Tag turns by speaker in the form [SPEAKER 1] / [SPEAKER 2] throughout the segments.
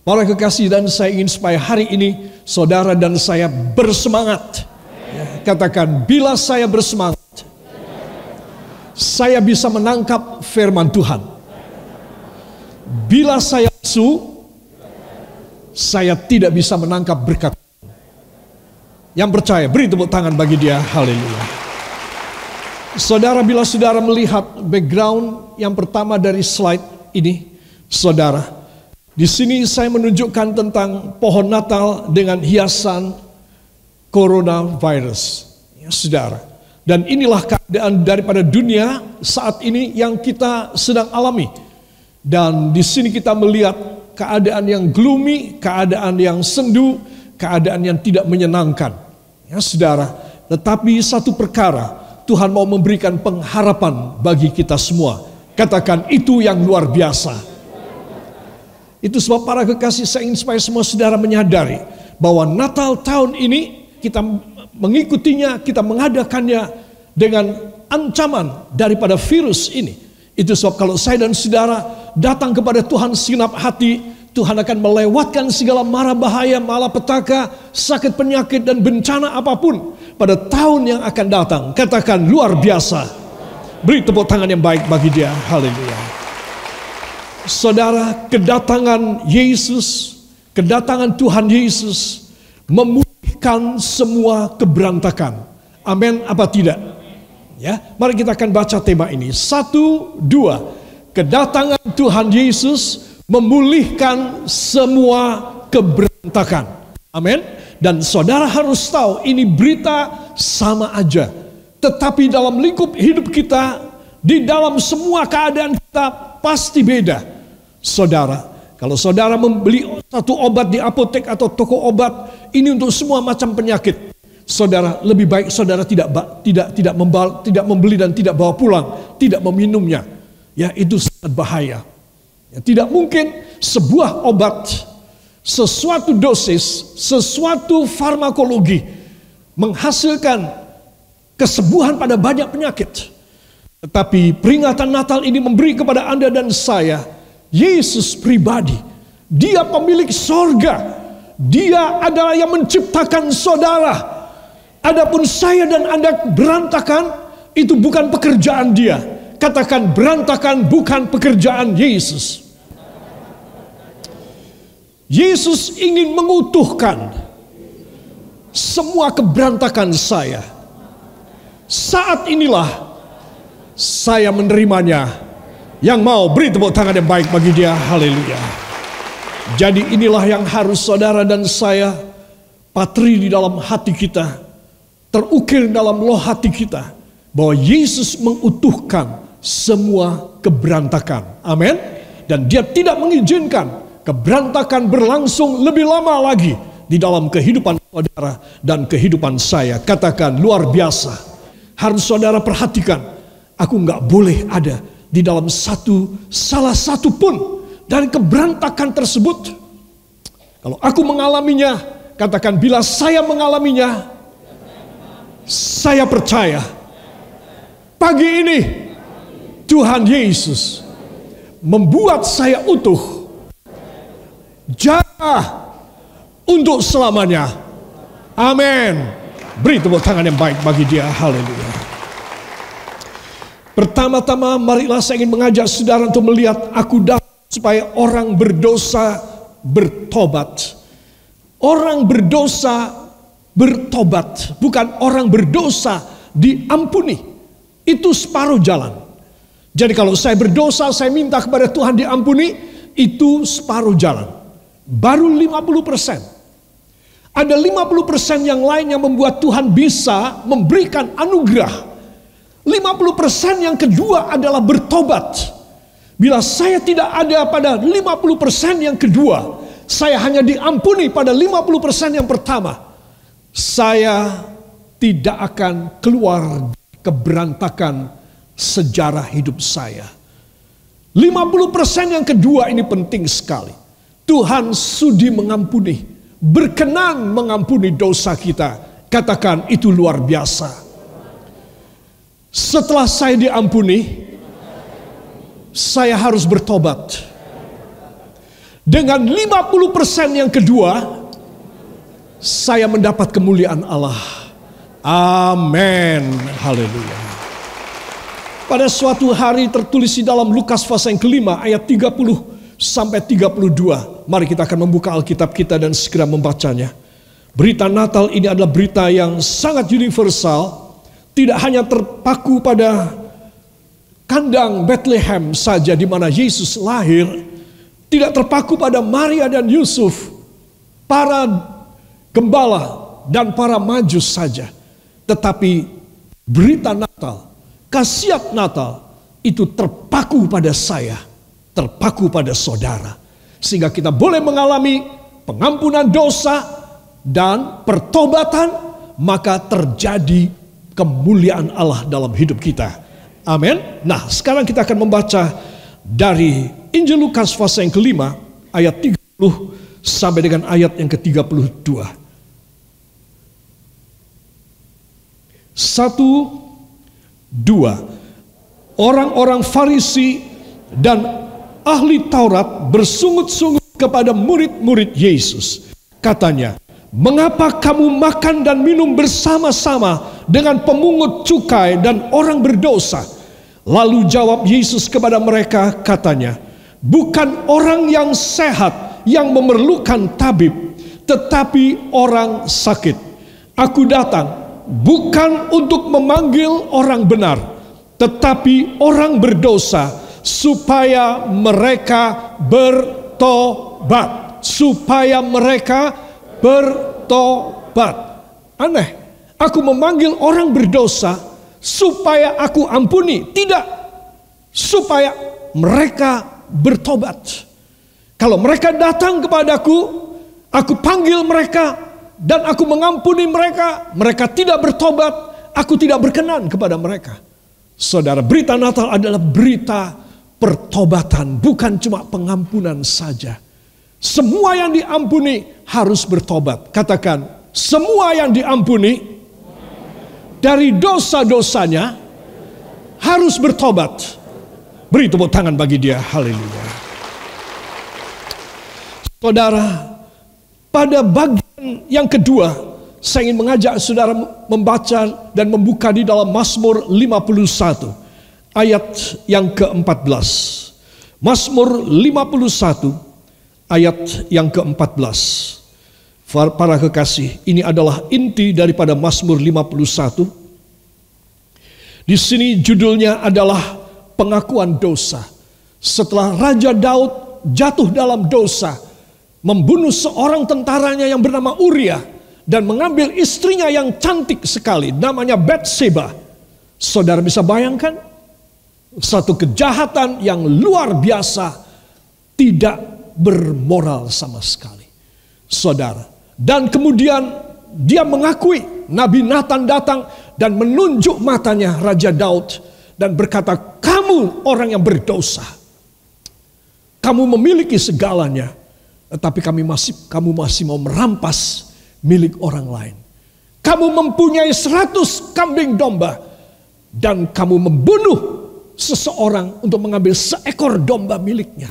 [SPEAKER 1] Para kekasih, dan saya ingin supaya hari ini saudara dan saya bersemangat. Ya, katakan, bila saya bersemangat, saya bisa menangkap firman Tuhan. Bila saya lesu, saya tidak bisa menangkap berkat. Yang percaya, beri tepuk tangan bagi dia. Haleluya. Saudara, bila saudara melihat background yang pertama dari slide ini, saudara, di sini saya menunjukkan tentang pohon Natal dengan hiasan coronavirus, ya, saudara. Dan inilah keadaan daripada dunia saat ini yang kita sedang alami. Dan di sini kita melihat keadaan yang gloomy, keadaan yang sendu, keadaan yang tidak menyenangkan, ya, saudara. Tetapi satu perkara, Tuhan mau memberikan pengharapan bagi kita semua. Katakan, itu yang luar biasa. Itu sebab para kekasih, saya ingin supaya semua saudara menyadari bahwa Natal tahun ini kita mengikutinya, kita mengadakannya dengan ancaman daripada virus ini. Itu sebab kalau saya dan saudara datang kepada Tuhan segenap hati, Tuhan akan melewatkan segala mara bahaya, malapetaka, sakit penyakit dan bencana apapun pada tahun yang akan datang. Katakan, luar biasa. Beri tepuk tangan yang baik bagi dia. Haleluya. Saudara, kedatangan Yesus, kedatangan Tuhan Yesus memulihkan semua keberantakan. Amin apa tidak? Ya, mari kita akan baca tema ini. 1, 2. Kedatangan Tuhan Yesus memulihkan semua keberantakan. Amin. Dan saudara harus tahu, ini berita sama aja. Tetapi dalam lingkup hidup kita, di dalam semua keadaan kita pasti beda. Saudara, kalau saudara membeli satu obat di apotek atau toko obat, ini untuk semua macam penyakit. Saudara, lebih baik saudara tidak membeli dan tidak bawa pulang, tidak meminumnya. Ya, itu sangat bahaya. Ya, tidak mungkin sebuah obat, sesuatu dosis, sesuatu farmakologi menghasilkan kesembuhan pada banyak penyakit. Tetapi peringatan Natal ini memberi kepada Anda dan saya Yesus pribadi. Dia pemilik sorga. Dia adalah yang menciptakan saudara. Adapun saya dan Anda berantakan, itu bukan pekerjaan dia. Katakan, berantakan bukan pekerjaan Yesus. Yesus ingin mengutuhkan semua keberantakan saya. Saat inilah saya menerimanya. Yang mau, beri tepuk tangan yang baik bagi dia. Haleluya. Jadi inilah yang harus saudara dan saya patri di dalam hati kita, terukir dalam loh hati kita, bahwa Yesus mengutuhkan semua keberantakan. Amin. Dan dia tidak mengizinkan keberantakan berlangsung lebih lama lagi di dalam kehidupan saudara dan kehidupan saya. Katakan, luar biasa. Harus saudara perhatikan, aku nggak boleh ada di dalam salah satu pun dari keberantakan tersebut. Kalau aku mengalaminya, katakan, bila saya mengalaminya, saya percaya pagi ini Tuhan Yesus membuat saya utuh, jaga untuk selamanya. Amin. Beri tepuk tangan yang baik bagi dia. Haleluya. Pertama-tama, marilah saya ingin mengajak saudara untuk melihat, aku datang supaya orang berdosa bertobat. Orang berdosa bertobat, bukan orang berdosa diampuni. Itu separuh jalan. Jadi kalau saya berdosa, saya minta kepada Tuhan diampuni, itu separuh jalan. Baru 50%. Ada 50% yang lain yang membuat Tuhan bisa memberikan anugerah. 50% yang kedua adalah bertobat. Bila saya tidak ada pada 50% yang kedua, saya hanya diampuni pada 50% yang pertama, saya tidak akan keluar keberantakan sejarah hidup saya. 50% yang kedua ini penting sekali. Tuhan sudi mengampuni, berkenan mengampuni dosa kita. Katakan, itu luar biasa. Setelah saya diampuni, saya harus bertobat. Dengan 50% yang kedua, saya mendapat kemuliaan Allah. Amin. Haleluya. Pada suatu hari tertulis di dalam Lukas pasal yang kelima ayat 30 sampai 32. Mari kita akan membuka Alkitab kita dan segera membacanya. Berita Natal ini adalah berita yang sangat universal. Tidak hanya terpaku pada kandang Bethlehem saja di mana Yesus lahir. Tidak terpaku pada Maria dan Yusuf, para gembala dan para majus saja. Tetapi berita Natal, khasiat Natal itu terpaku pada saya, terpaku pada saudara. Sehingga kita boleh mengalami pengampunan dosa dan pertobatan, maka terjadi kemuliaan Allah dalam hidup kita. Amin. Nah, sekarang kita akan membaca dari Injil Lukas pasal yang kelima ayat 30 sampai dengan ayat yang ke-32. 1, 2. Orang-orang Farisi dan ahli Taurat bersungut-sungut kepada murid-murid Yesus. Katanya, "Mengapa kamu makan dan minum bersama-sama dengan pemungut cukai dan orang berdosa?" Lalu jawab Yesus kepada mereka, katanya, "Bukan orang yang sehat yang memerlukan tabib, tetapi orang sakit. Aku datang bukan untuk memanggil orang benar, tetapi orang berdosa, supaya mereka bertobat." Supaya mereka bertobat. Aneh, aku memanggil orang berdosa supaya aku ampuni. Tidak, supaya mereka bertobat. Kalau mereka datang kepadaku, aku panggil mereka dan aku mengampuni mereka, mereka tidak bertobat, aku tidak berkenan kepada mereka. Saudara, berita Natal adalah berita pertobatan, bukan cuma pengampunan saja. Semua yang diampuni harus bertobat. Katakan, semua yang diampuni dari dosa-dosanya harus bertobat. Beri tepuk tangan bagi dia. Haleluya. Saudara, pada bagian yang kedua, saya ingin mengajak saudara membaca dan membuka di dalam Mazmur 51 ayat yang ke-14. Mazmur 51 ayat yang ke-14. Para kekasih, ini adalah inti daripada Mazmur 51. Di sini judulnya adalah pengakuan dosa. Setelah Raja Daud jatuh dalam dosa, membunuh seorang tentaranya yang bernama Uria dan mengambil istrinya yang cantik sekali, namanya Batseba. Saudara bisa bayangkan? Satu kejahatan yang luar biasa, tidak bermoral sama sekali. Saudara, dan kemudian dia mengakui, Nabi Nathan datang dan menunjuk matanya Raja Daud dan berkata, "Kamu orang yang berdosa. Kamu memiliki segalanya, tetapi kamu masih mau merampas milik orang lain. Kamu mempunyai 100 kambing domba dan kamu membunuh seseorang untuk mengambil seekor domba miliknya."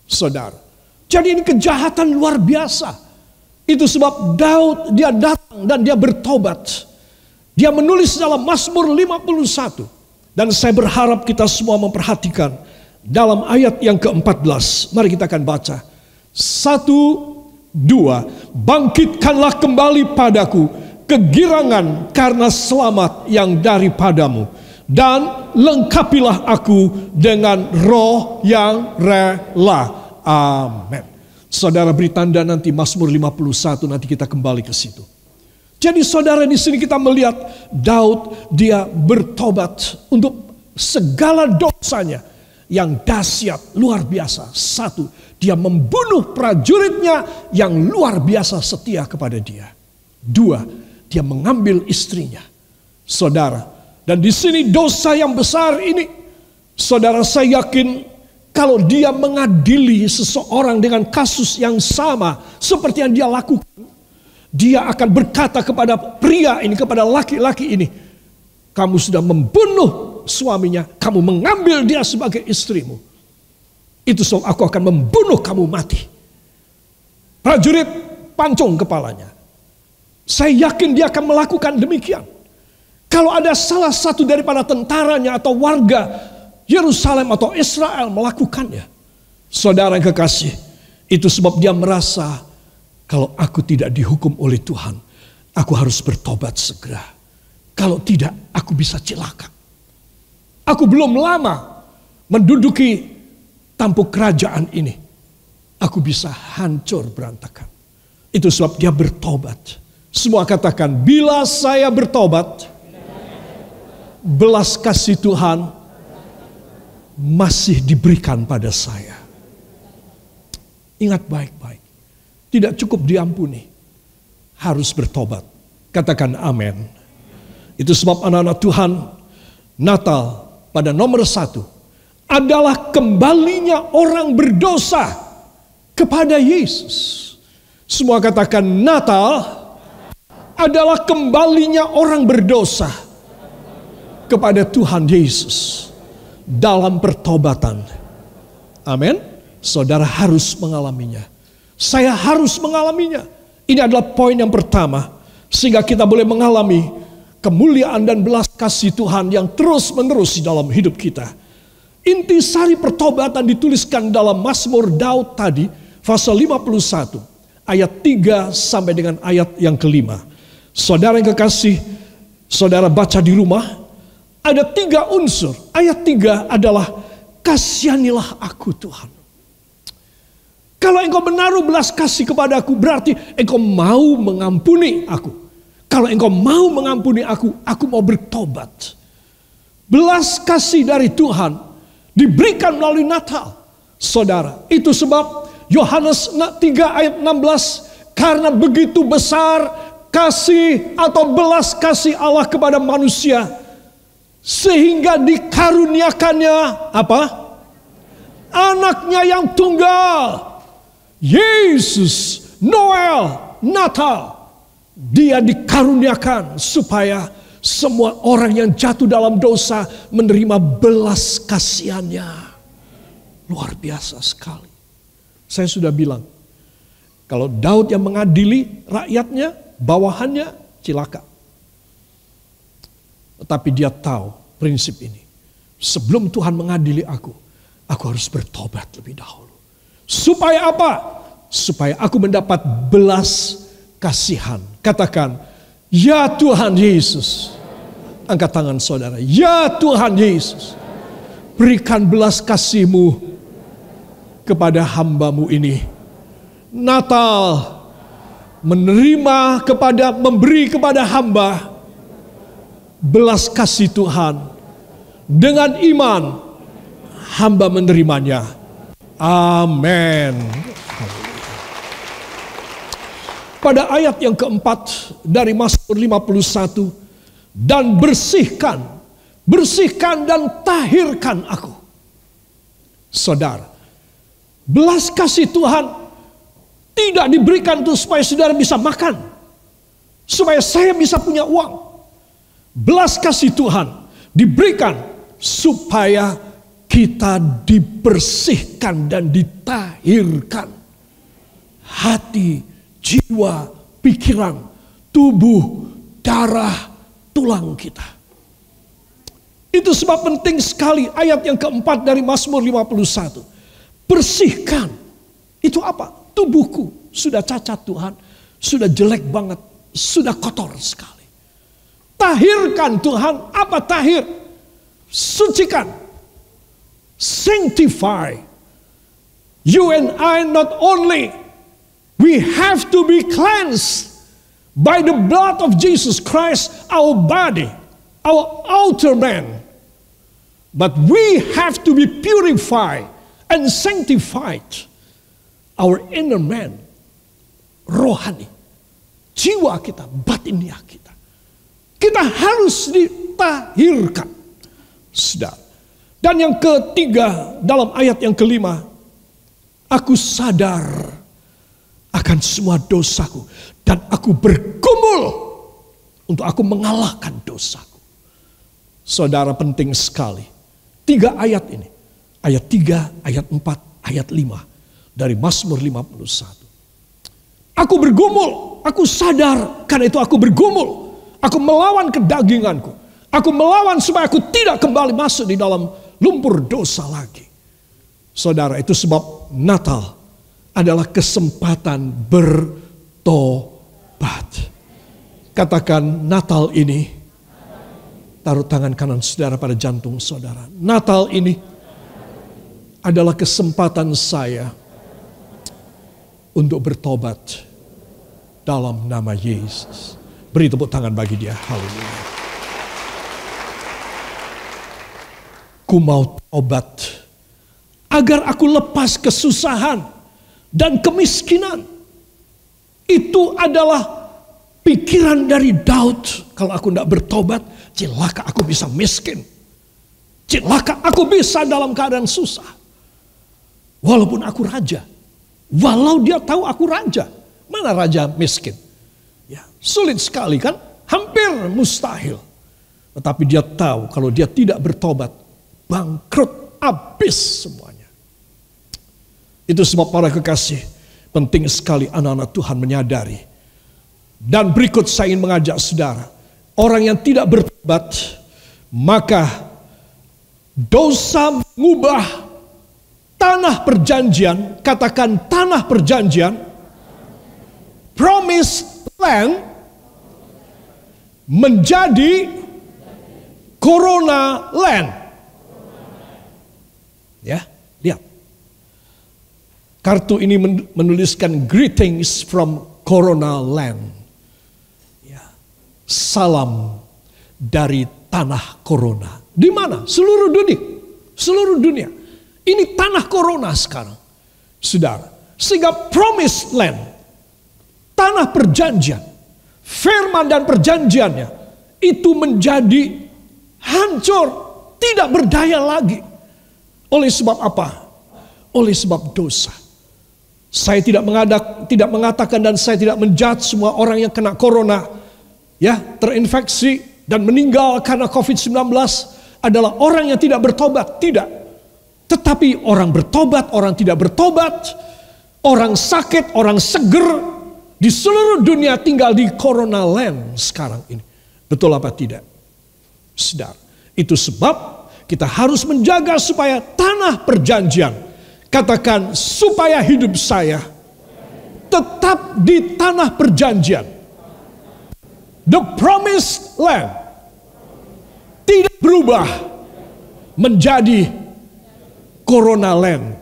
[SPEAKER 1] Saudara, jadi ini kejahatan luar biasa. Itu sebab Daud dia datang dan dia bertobat. Dia menulis dalam Mazmur 51. Dan saya berharap kita semua memperhatikan dalam ayat yang ke-14. Mari kita akan baca. 1, 2. "Bangkitkanlah kembali padaku kegirangan karena selamat yang daripadamu. Dan lengkapilah aku dengan roh yang rela." Amin. Saudara, beri tanda nanti Mazmur 51, nanti kita kembali ke situ. Jadi saudara, di sini kita melihat Daud dia bertobat untuk segala dosanya yang dahsyat, luar biasa. 1, dia membunuh prajuritnya yang luar biasa setia kepada dia. 2, dia mengambil istrinya. Saudara, dan di sini dosa yang besar ini, saudara, saya yakin kalau dia mengadili seseorang dengan kasus yang sama seperti yang dia lakukan, dia akan berkata kepada pria ini, kepada laki-laki ini, "Kamu sudah membunuh suaminya, kamu mengambil dia sebagai istrimu. Itu sebab aku akan membunuh kamu mati." Prajurit pancung kepalanya. Saya yakin dia akan melakukan demikian. Kalau ada salah satu daripada tentaranya atau warga Yerusalem atau Israel melakukannya. Saudara yang kekasih, itu sebab dia merasa kalau aku tidak dihukum oleh Tuhan, aku harus bertobat segera. Kalau tidak, aku bisa celaka. Aku belum lama menduduki tampuk kerajaan ini. Aku bisa hancur berantakan. Itu sebab dia bertobat. Semua katakan, bila saya bertobat, belas kasih Tuhan masih diberikan pada saya. Ingat baik-baik. Tidak cukup diampuni. Harus bertobat. Katakan amin. Itu sebab anak-anak Tuhan, Natal pada nomor 1 adalah kembalinya orang berdosa kepada Yesus. Semua katakan, Natal adalah kembalinya orang berdosa kepada Tuhan Yesus dalam pertobatan. Amin. Saudara harus mengalaminya. Saya harus mengalaminya. Ini adalah poin yang pertama. Sehingga kita boleh mengalami kemuliaan dan belas kasih Tuhan yang terus menerus di dalam hidup kita. Intisari pertobatan dituliskan dalam Mazmur Daud tadi. Pasal 51. Ayat 3 sampai dengan ayat yang kelima. Saudara yang kekasih, saudara baca di rumah. Ada 3 unsur. Ayat 3 adalah kasihanilah aku Tuhan. Kalau engkau menaruh belas kasih kepadaku, berarti engkau mau mengampuni aku. Kalau engkau mau mengampuni aku mau bertobat. Belas kasih dari Tuhan diberikan melalui Natal. Saudara, itu sebab Yohanes 3 ayat 16, karena begitu besar kasih atau belas kasih Allah kepada manusia, sehingga dikaruniakannya apa? Anaknya yang tunggal. Yesus, Noel, Natal. Dia dikaruniakan supaya semua orang yang jatuh dalam dosa menerima belas kasihannya. Luar biasa sekali. Saya sudah bilang, kalau Daud yang mengadili rakyatnya, bawahannya cilaka. Tetapi dia tahu prinsip ini. Sebelum Tuhan mengadili aku harus bertobat lebih dahulu. Supaya apa? Supaya aku mendapat belas kasihan. Katakan, ya Tuhan Yesus. Angkat tangan saudara. Ya Tuhan Yesus. Berikan belas kasih-Mu kepada hamba-Mu ini. Natal memberi kepada hamba belas kasih Tuhan. Dengan iman hamba menerimanya. Amin. Pada ayat yang keempat dari Mazmur 51, dan bersihkan dan tahirkan aku. Saudara, belas kasih Tuhan tidak diberikan itu supaya saudara bisa makan, supaya saya bisa punya uang. Belas kasih Tuhan diberikan supaya kita dibersihkan dan ditahirkan. Hati, jiwa, pikiran, tubuh, darah, tulang kita. Itu sebab penting sekali ayat yang keempat dari Mazmur 51. Bersihkan. Itu apa? Tubuhku sudah cacat Tuhan. Sudah jelek banget. Sudah kotor sekali. Tahirkan Tuhan. Apa tahir? Sucikan. Sanctify. You and I not only, we have to be cleansed by the blood of Jesus Christ, our body, our outer man. But we have to be purified and sanctified, our inner man, rohani, jiwa kita, batiniah kita. Kita harus ditahirkan. Saudara. Dan yang ketiga dalam ayat yang kelima, aku sadar akan semua dosaku dan aku bergumul untuk aku mengalahkan dosaku. Saudara, penting sekali. 3 ayat ini. Ayat 3, ayat 4, ayat 5 dari Mazmur 51. Aku bergumul, aku sadar, karena itu aku bergumul. Aku melawan kedaginganku. Aku melawan supaya aku tidak kembali masuk di dalam lumpur dosa lagi. Saudara, itu sebab Natal adalah kesempatan bertobat. Katakan, Natal ini, taruh tangan kanan saudara pada jantung saudara. Natal ini adalah kesempatan saya untuk bertobat dalam nama Yesus. Beri tepuk tangan bagi dia. Haleluya. Ku mau tobat agar aku lepas kesusahan dan kemiskinan. Itu adalah pikiran dari Daud. Kalau aku tidak bertobat, celaka aku bisa miskin. Celaka aku bisa dalam keadaan susah. Walaupun aku raja. Walau dia tahu aku raja. Mana raja miskin? Ya, sulit sekali kan? Hampir mustahil. Tetapi dia tahu kalau dia tidak bertobat, bangkrut, habis semuanya. Itu sebab para kekasih, penting sekali anak-anak Tuhan menyadari. Dan berikut saya ingin mengajak saudara, orang yang tidak bertobat, maka dosa mengubah tanah perjanjian, katakan tanah perjanjian, promised land, menjadi Corona land. Ya, lihat. Kartu ini menuliskan greetings from Corona land. Ya, salam dari tanah Corona. Di mana? Seluruh dunia. Seluruh dunia. Ini tanah Corona sekarang, saudara. Sehingga promised land, tanah perjanjian, firman dan perjanjiannya, itu menjadi hancur, tidak berdaya lagi. Oleh sebab apa? Oleh sebab dosa. Saya tidak mengatakan dan saya tidak menjudge semua orang yang kena Corona, ya, terinfeksi dan meninggal karena COVID-19 adalah orang yang tidak bertobat. Tidak. Tetapi orang bertobat, orang tidak bertobat, orang sakit, orang seger, di seluruh dunia tinggal di Corona land sekarang ini. Betul apa tidak? Saudara, itu sebab kita harus menjaga supaya tanah perjanjian, katakan supaya hidup saya tetap di tanah perjanjian. The promised land tidak berubah menjadi Corona land.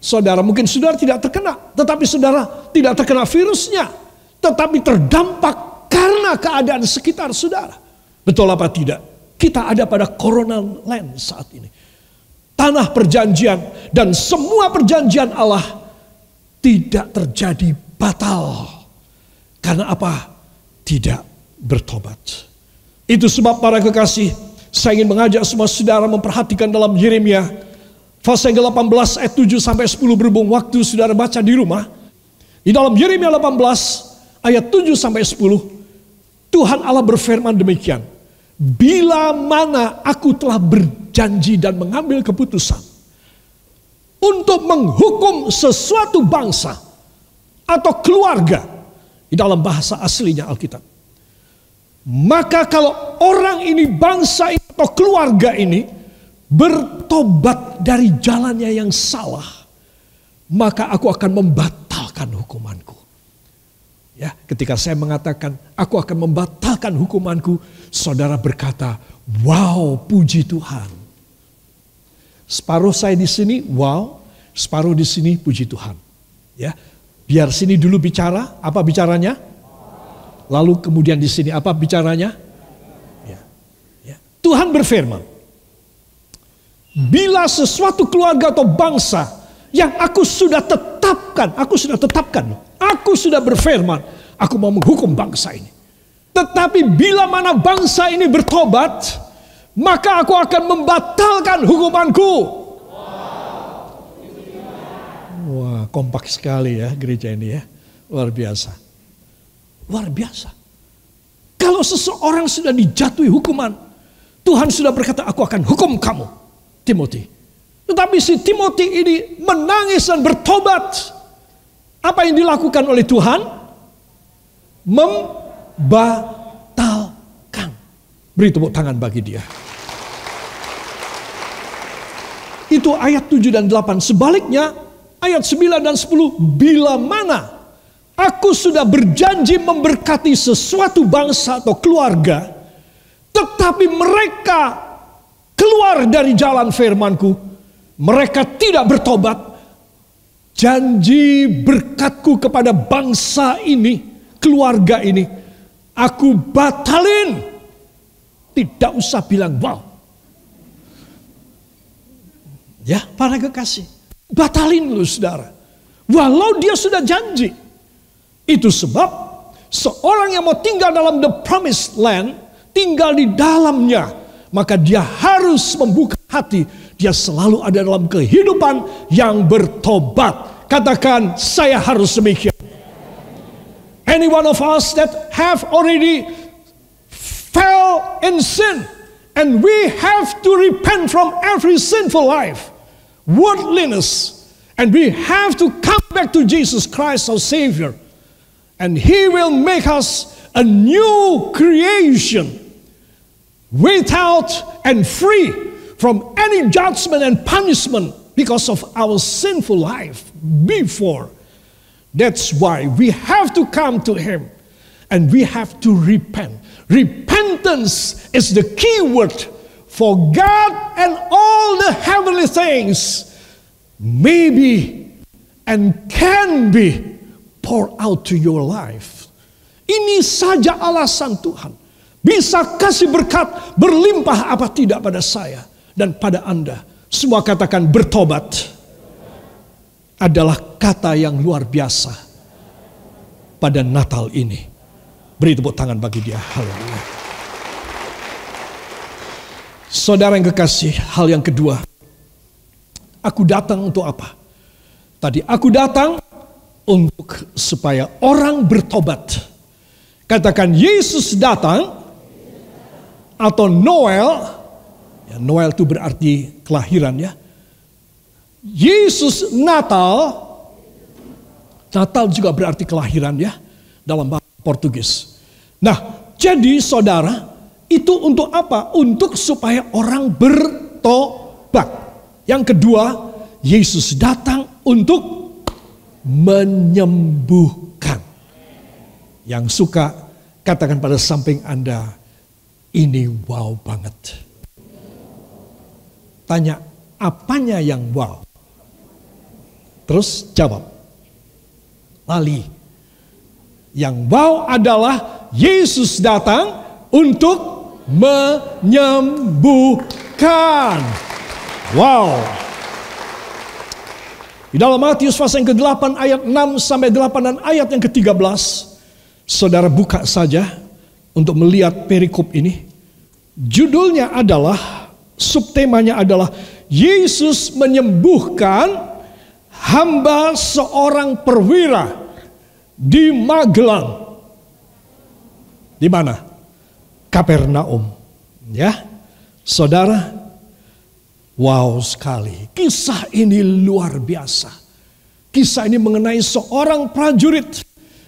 [SPEAKER 1] Saudara, mungkin saudara tidak terkena, tetapi saudara tidak terkena virusnya, tetapi terdampak karena keadaan sekitar saudara. Betul apa tidak? Kita ada pada Corona land saat ini. Tanah perjanjian dan semua perjanjian Allah tidak terjadi batal. Karena apa? Tidak bertobat. Itu sebab para kekasih, saya ingin mengajak semua saudara memperhatikan dalam Yeremia pasal 18 ayat 7 sampai 10 berhubung waktu saudara baca di rumah. Di dalam Yeremia 18 ayat 7 sampai 10, Tuhan Allah berfirman demikian. Bila mana aku telah berjanji dan mengambil keputusan untuk menghukum sesuatu bangsa atau keluarga, di dalam bahasa aslinya Alkitab, maka kalau orang ini, bangsa ini atau keluarga ini bertobat dari jalannya yang salah, maka aku akan membatalkan hukumanku. Ya, ketika saya mengatakan aku akan membatalkan hukumanku, saudara berkata, wow, puji Tuhan. Separuh saya di sini, wow, separuh di sini, puji Tuhan. Ya, biar sini dulu bicara, apa bicaranya? Lalu kemudian di sini apa bicaranya? Ya, ya. Tuhan berfirman, bila sesuatu keluarga atau bangsa yang aku sudah tetapkan, aku sudah berfirman, aku mau menghukum bangsa ini. Tetapi bila mana bangsa ini bertobat, maka aku akan membatalkan hukumanku. Wah, kompak sekali ya gereja ini ya. Luar biasa. Luar biasa. Kalau seseorang sudah dijatuhi hukuman, Tuhan sudah berkata, aku akan hukum kamu, Timothy. Tetapi si Timothy ini menangis dan bertobat. Apa yang dilakukan oleh Tuhan? Membatalkan. Beri tepuk tangan bagi dia. Itu ayat 7 dan 8. Sebaliknya ayat 9 dan 10. Bila mana aku sudah berjanji memberkati sesuatu bangsa atau keluarga, tetapi mereka keluar dari jalan firman-Ku, mereka tidak bertobat, janji berkat-Ku kepada bangsa ini, keluarga ini, aku batalin. Tidak usah bilang wow. Ya, para kekasih, batalin lu saudara. Walau dia sudah janji. Itu sebab seorang yang mau tinggal dalam the promised land, tinggal di dalamnya, maka dia harus membuka hati. Dia selalu ada dalam kehidupan yang bertobat. Katakan, saya harus demikian. Any one of us that have already fell in sin, and we have to repent from every sinful life, worldliness, and we have to come back to Jesus Christ our Savior, and He will make us a new creation, without and free from any judgment and punishment because of our sinful life before. That's why we have to come to Him and we have to repent. Repentance is the key word for God, and all the heavenly things may be and can be poured out to your life. Ini saja alasan Tuhan bisa kasih berkat berlimpah apa tidak pada saya dan pada Anda. Semua katakan bertobat adalah kata yang luar biasa pada Natal ini. Beri tepuk tangan bagi dia. Haleluya. Saudara yang kekasih, hal yang kedua. Aku datang untuk apa? Tadi aku datang untuk supaya orang bertobat. Katakan Yesus datang atau Noel. Ya, Noel itu berarti kelahiran ya. Yesus Natal. Natal juga berarti kelahiran ya. Dalam bahasa Portugis. Nah, jadi saudara, itu untuk apa? Untuk supaya orang bertobat. Yang kedua, Yesus datang untuk menyembuhkan. Yang suka, katakan pada samping Anda, ini wow banget. Tanya, apanya yang wow? Terus jawab. Lali. Yang wow adalah Yesus datang untuk menyembuhkan. Wow. Di dalam Matius pasal yang ke-8 ayat 6 sampai 8 dan ayat yang ke-13. Saudara buka saja untuk melihat perikop ini. Judulnya adalah, subtemanya adalah Yesus menyembuhkan hamba seorang perwira di Magelang. Di mana? Kapernaum. Ya. Saudara, wow sekali. Kisah ini luar biasa. Kisah ini mengenai seorang prajurit.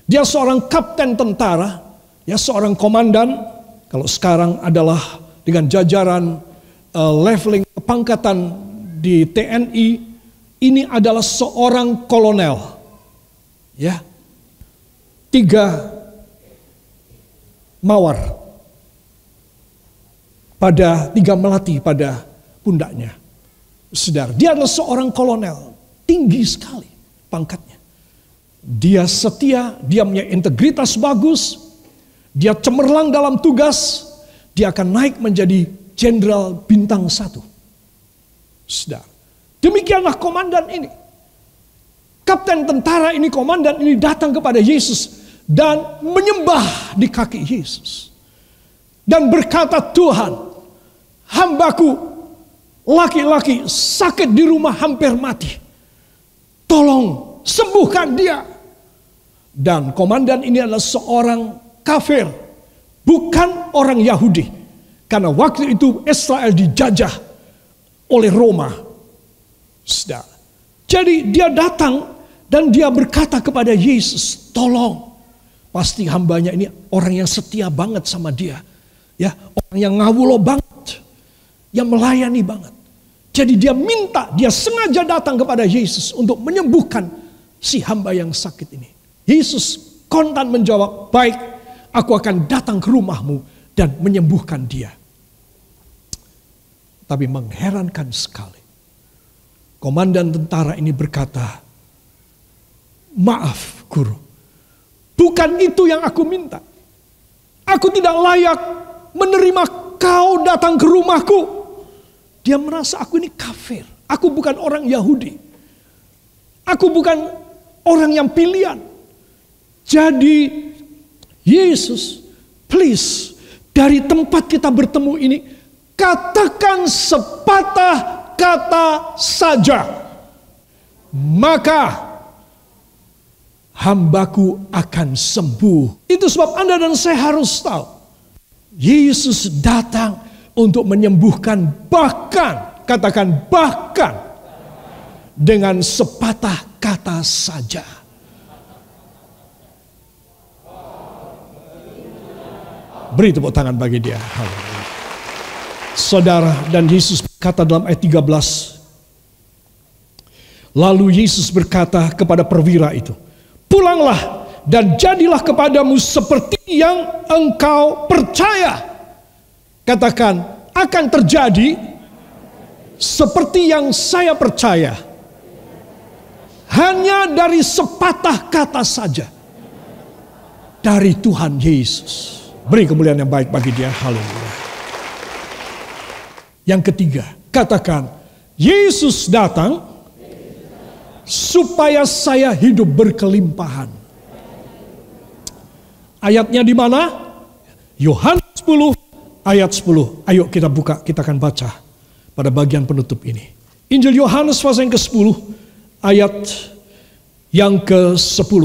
[SPEAKER 1] Dia seorang kapten tentara, ya seorang komandan. Kalau sekarang adalah dengan jajaran leveling kepangkatan di TNI, ini adalah seorang kolonel. Ya. 3 mawar pada 3 melati pada pundaknya. Saudara, dia adalah seorang kolonel, tinggi sekali pangkatnya. Dia setia, dia punya integritas bagus, dia cemerlang dalam tugas, dia akan naik menjadi jenderal bintang 1. Saudara, demikianlah komandan ini. Kapten tentara ini, komandan ini datang kepada Yesus dan menyembah di kaki Yesus. Dan berkata, Tuhan, hambaku laki-laki sakit di rumah hampir mati. Tolong sembuhkan dia. Dan komandan ini adalah seorang kafir, bukan orang Yahudi. Karena waktu itu Israel dijajah oleh Roma. Jadi dia datang Dan dia berkata kepada Yesus, tolong. Pasti hambanya ini orang yang setia banget sama dia. Ya, orang yang ngawulo banget. Yang melayani banget. Jadi dia minta, dia sengaja datang kepada Yesus untuk menyembuhkan si hamba yang sakit ini. Yesus kontan menjawab, baik, aku akan datang ke rumahmu dan menyembuhkan dia. Tapi mengherankan sekali. Komandan tentara ini berkata, maaf guru, bukan itu yang aku minta. Aku tidak layak menerima kau datang ke rumahku. Dia merasa aku ini kafir. Aku bukan orang Yahudi. Aku bukan orang yang pilihan. Jadi Yesus, please, dari tempat kita bertemu ini, katakan sepatah kata saja, maka hambaku akan sembuh. Itu sebab Anda dan saya harus tahu, Yesus datang untuk menyembuhkan, bahkan, katakan bahkan, dengan sepatah kata saja. Beri tepuk tangan bagi dia. Haleluya. Saudara, dan Yesus berkata dalam ayat 13. Lalu Yesus berkata kepada perwira itu, pulanglah dan jadilah kepadamu seperti yang engkau percaya. Katakan, akan terjadi seperti yang saya percaya. Hanya dari sepatah kata saja dari Tuhan Yesus. Beri kemuliaan yang baik bagi dia. Haleluya. Yang ketiga, katakan, Yesus datang supaya saya hidup berkelimpahan. Ayatnya di mana? Yohanes 10 ayat 10. Ayo kita buka, kita akan baca pada bagian penutup ini. Injil Yohanes pasal yang ke-10 ayat yang ke-10.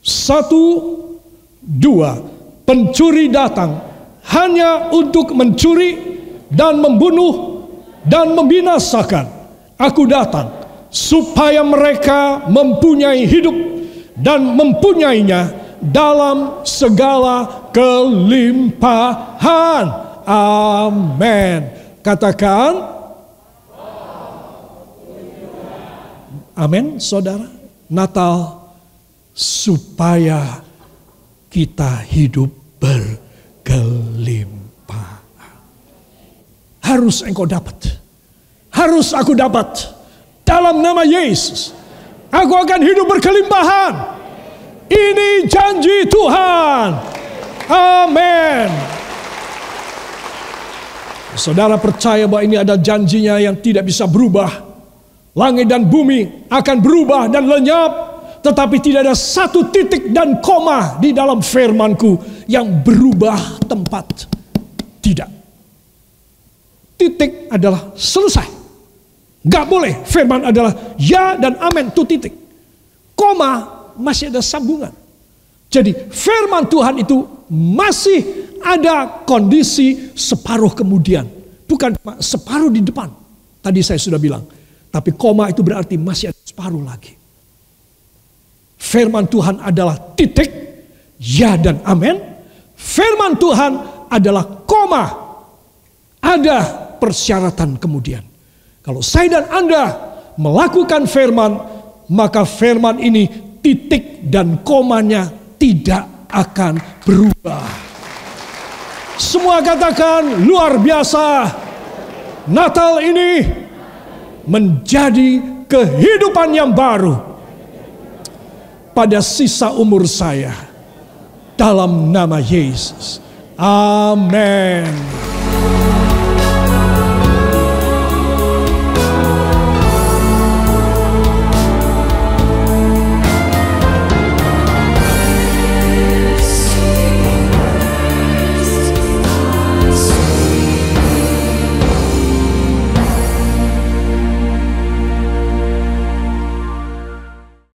[SPEAKER 1] 1, 2. Pencuri datang hanya untuk mencuri dan membunuh dan membinasakan. Aku datang supaya mereka mempunyai hidup dan mempunyainya dalam segala kelimpahan. Amin. Katakan amin, saudara. Natal supaya kita hidup berkelimpahan. Harus engkau dapat. Harus aku dapat. Dalam nama Yesus. Aku akan hidup berkelimpahan. Ini janji Tuhan. Amin. Saudara percaya bahwa ini ada janjinya yang tidak bisa berubah. Langit dan bumi akan berubah dan lenyap. Tetapi tidak ada satu titik dan koma di dalam firmanku yang berubah tempat. Tidak. Titik adalah selesai. Gak boleh. Firman adalah ya dan amin. Itu titik. Koma masih ada sambungan. Jadi firman Tuhan itu masih ada kondisi separuh kemudian. Bukan separuh di depan. Tadi saya sudah bilang. Tapi koma itu berarti masih ada separuh lagi. Firman Tuhan adalah titik, ya dan amin. Firman Tuhan adalah koma. Ada persyaratan kemudian. Kalau saya dan Anda melakukan firman, maka firman ini titik dan komanya tidak akan berubah. Semua katakan luar biasa. Natal ini menjadi kehidupan yang baru pada sisa umur saya, dalam nama Yesus. Amin.